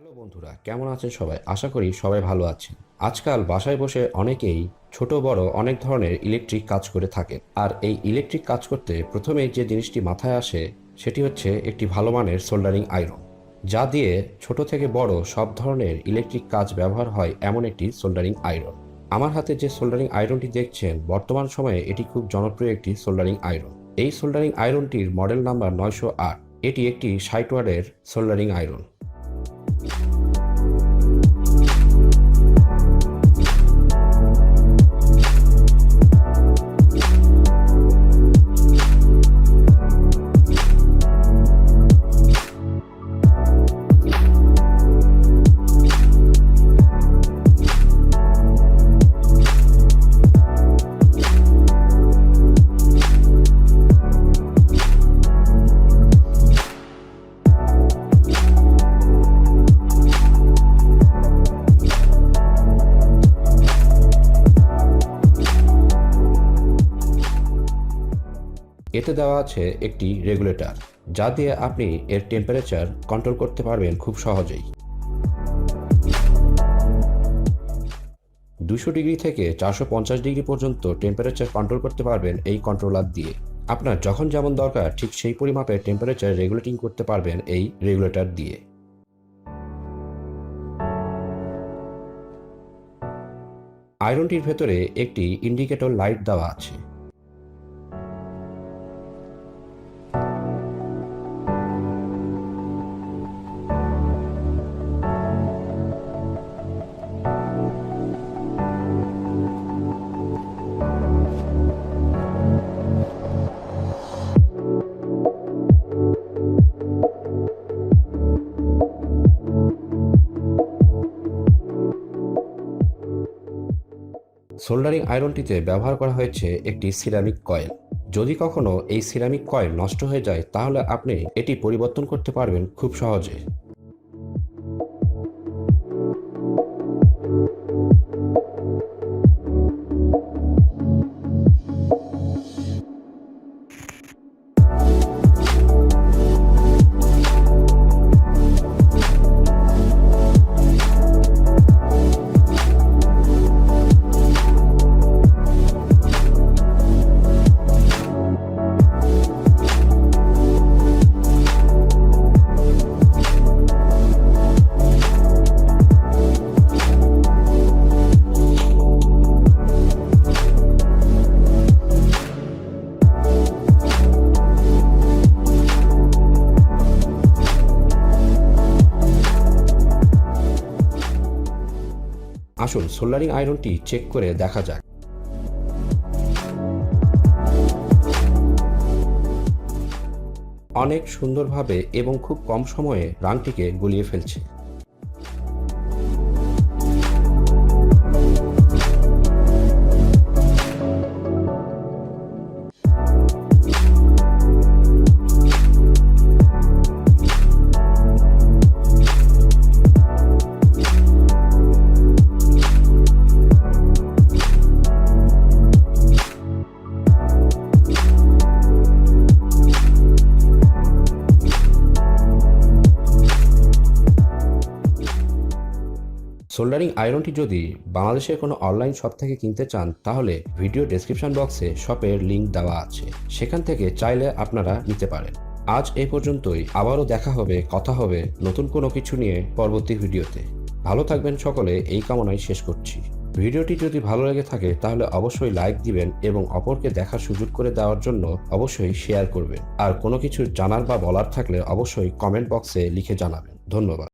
Hello বন্ধুরা, কেমন আছেন সবাই? আশা করি সবাই ভালো আছেন। আজকাল বাসায় বসে অনেকেই ছোট বড় অনেক ধরনের ইলেকট্রিক কাজ করে থাকেন। আর এই ইলেকট্রিক কাজ করতে প্রথমেই যে জিনিসটি মাথায় আসে সেটি হচ্ছে একটি ভালো মানের সোল্ডারিং আয়রন, যা দিয়ে ছোট থেকে বড় সব ধরনের ইলেকট্রিক কাজ ব্যবহার হয় এমন একটি সোল্ডারিং আয়রন। আমার হাতে যে সোল্ডারিং আয়রনটি দেখছেন, বর্তমান সময়ে এটি খুব জনপ্রিয় একটি সোল্ডারিং আয়রন। এই সোল্ডারিং আয়রনটির মডেল নাম্বার 908। এটি একটি 60 ওয়াটের সোল্ডারিং আয়রন। এতে দেওয়া আছে একটি রেগুলেটর, যা দিয়ে আপনি এর টেম্পারেচার কন্ট্রোল করতে পারবেন খুব সহজেই। 200 ডিগ্রি থেকে 450 ডিগ্রি পর্যন্ত টেম্পারেচার কন্ট্রোল করতে পারবেন এই কন্ট্রোলার দিয়ে। আপনার যখন যেমন দরকার ঠিক সেই পরিমাপে টেম্পারেচার রেগুলেটিং করতে পারবেন এই রেগুলেটর দিয়ে। আয়রনটির ভেতরে একটি ইন্ডিকেটর লাইট দেওয়া আছে। সোল্ডারিং আয়রনটিতে ব্যবহার করা হয়েছে একটি সিরামিক কয়েল। যদি কখনো এই সিরামিক কয়েল নষ্ট হয়ে যায়, তাহলে আপনি এটি পরিবর্তন করতে পারবেন খুব সহজে। আসুন সোল্ডারিং আয়রনটি চেক করে দেখা যাক। অনেক সুন্দরভাবে এবং খুব কম সময়ে রাংটিকে গলিয়ে ফেলছে। সোল্ডারিং আয়রনটি যদি বাংলাদেশের কোনো অনলাইন শপ থেকে কিনতে চান, তাহলে ভিডিও ডেসক্রিপশন বক্সে শপের লিঙ্ক দেওয়া আছে, সেখান থেকে চাইলে আপনারা নিতে পারেন। আজ এই পর্যন্তই। আবারও দেখা হবে, কথা হবে নতুন কোনো কিছু নিয়ে পরবর্তী ভিডিওতে। ভালো থাকবেন সকলে, এই কামনায় শেষ করছি। ভিডিওটি যদি ভালো লেগে থাকে তাহলে অবশ্যই লাইক দিবেন এবং অপরকে দেখার সুযোগ করে দেওয়ার জন্য অবশ্যই শেয়ার করবেন। আর কোনো কিছু জানার বা বলার থাকলে অবশ্যই কমেন্ট বক্সে লিখে জানাবেন। ধন্যবাদ।